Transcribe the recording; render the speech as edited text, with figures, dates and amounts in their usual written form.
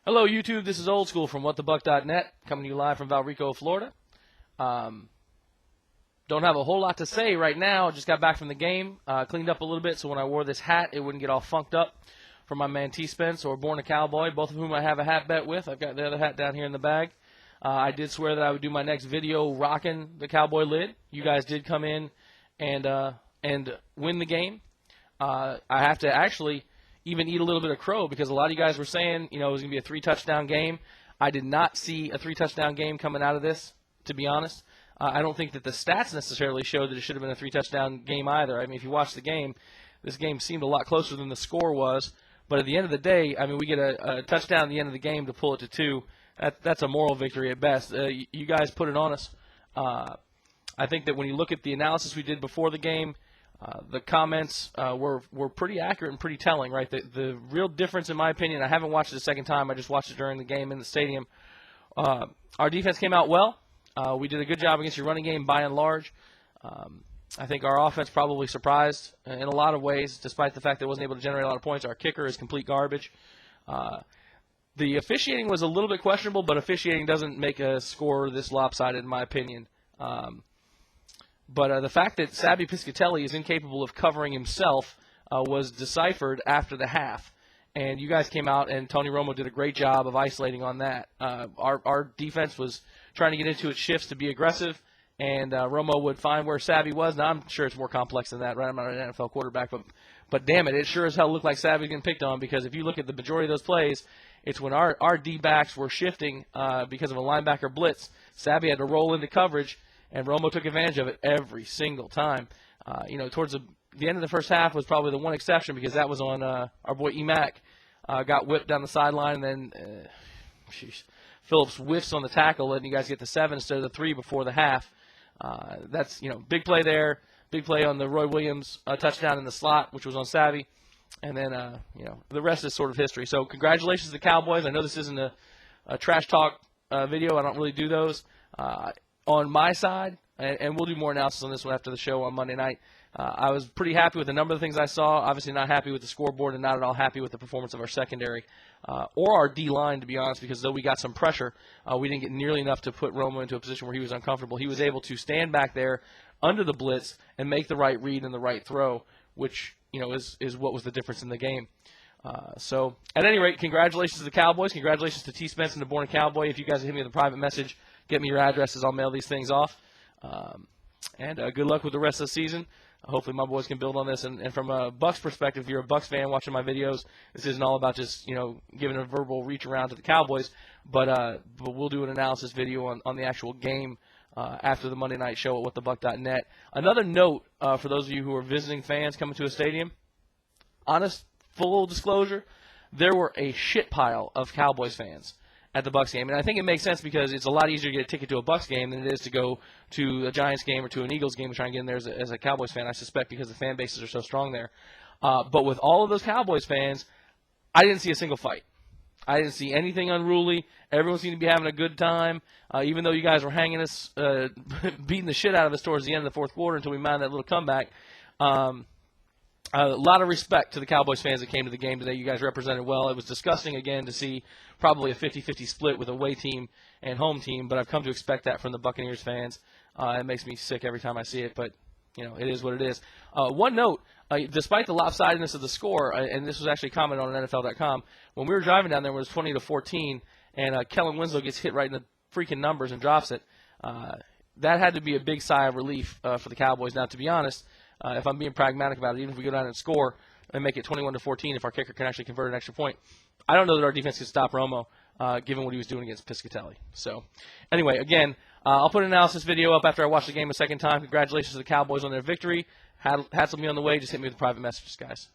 Hello, YouTube. This is Old School from whatthebuck.net, coming to you live from Valrico, Florida. Don't have a whole lot to say right now. Just got back from the game, cleaned up a little bit, so when I wore this hat, it wouldn't get all funked up from my man T. Spence or Born a Cowboy, both of whom I have a hat bet with. I've got the other hat down here in the bag. I did swear that I would do my next video rocking the Cowboy lid. You guys did come in and win the game. I have to actually even eat a little bit of crow because a lot of you guys were saying, it was going to be a 3-touchdown game. I did not see a 3-touchdown game coming out of this, to be honest. I don't think that the stats necessarily showed that it should have been a 3-touchdown game either. I mean, if you watch the game, this game seemed a lot closer than the score was. But at the end of the day, I mean, we get a touchdown at the end of the game to pull it to 2. That's a moral victory at best. You guys put it on us. I think that when you look at the analysis we did before the game, the comments were pretty accurate and pretty telling, right? The real difference, in my opinion, I haven't watched it a second time. I just watched it during the game in the stadium. Our defense came out well. We did a good job against your running game by and large. I think our offense probably surprised in a lot of ways, despite the fact that it wasn't able to generate a lot of points. Our kicker is complete garbage. The officiating was a little bit questionable, but officiating doesn't make a score this lopsided, in my opinion. But the fact that Sabby Piscatelli is incapable of covering himself was deciphered after the half. And you guys came out, and Tony Romo did a great job of isolating on that. Our defense was trying to get into its shifts to be aggressive, and Romo would find where Sabby was. Now, I'm sure it's more complex than that, right? I'm not an NFL quarterback, but damn it sure as hell looked like Sabby getting picked on, because if you look at the majority of those plays, it's when our D-backs were shifting because of a linebacker blitz. Sabby had to roll into coverage, and Romo took advantage of it every single time. Towards the end of the first half was probably the one exception, because that was on our boy Emac. Got whipped down the sideline, and then Phillips whiffs on the tackle, letting you guys get the 7 instead of the 3 before the half. That's big play there, big play on the Roy Williams touchdown in the slot, which was on Savvy, and then the rest is sort of history. So congratulations to the Cowboys. I know this isn't a trash talk video. I don't really do those. On my side, and we'll do more analysis on this one after the show on Monday night, I was pretty happy with a number of things I saw. Obviously not happy with the scoreboard, and not at all happy with the performance of our secondary or our D-line, to be honest, because though we got some pressure, we didn't get nearly enough to put Romo into a position where he was uncomfortable. He was able to stand back there under the blitz and make the right read and the right throw, which is what was the difference in the game. So, at any rate, congratulations to the Cowboys. Congratulations to T. Spence and the Born a Cowboy. If you guys hit me with a private message, get me your addresses. I'll mail these things off. And good luck with the rest of the season. Hopefully my boys can build on this. And from a Bucks perspective, if you're a Bucks fan watching my videos, this isn't all about just giving a verbal reach around to the Cowboys, but we'll do an analysis video on the actual game after the Monday night show at whatthebuck.net. Another note for those of you who are visiting fans coming to a stadium, honest, full disclosure, there were a shit pile of Cowboys fans at the Bucks game. And I think it makes sense because it's a lot easier to get a ticket to a Bucks game than it is to go to a Giants game or to an Eagles game and try and get in there as a Cowboys fan, I suspect, because the fan bases are so strong there. But with all of those Cowboys fans, I didn't see a single fight. I didn't see anything unruly. Everyone seemed to be having a good time, even though you guys were hanging us, beating the shit out of us towards the end of the fourth quarter until we mounted that little comeback. A lot of respect to the Cowboys fans that came to the game today. You guys represented well. It was disgusting, again, to see probably a 50-50 split with away team and home team, but I've come to expect that from the Buccaneers fans. It makes me sick every time I see it, but it is what it is. One note, despite the lopsidedness of the score, and this was actually commented on NFL.com, when we were driving down there, it was 20-14, and Kellen Winslow gets hit right in the freaking numbers and drops it. That had to be a big sigh of relief for the Cowboys. Now, to be honest, if I'm being pragmatic about it, even if we go down and score and make it 21-14, if our kicker can actually convert an extra point, I don't know that our defense can stop Romo, given what he was doing against Piscatelli. So, anyway, again, I'll put an analysis video up after I watch the game a second time. Congratulations to the Cowboys on their victory. Hats will be on the way. Just hit me with private messages, guys.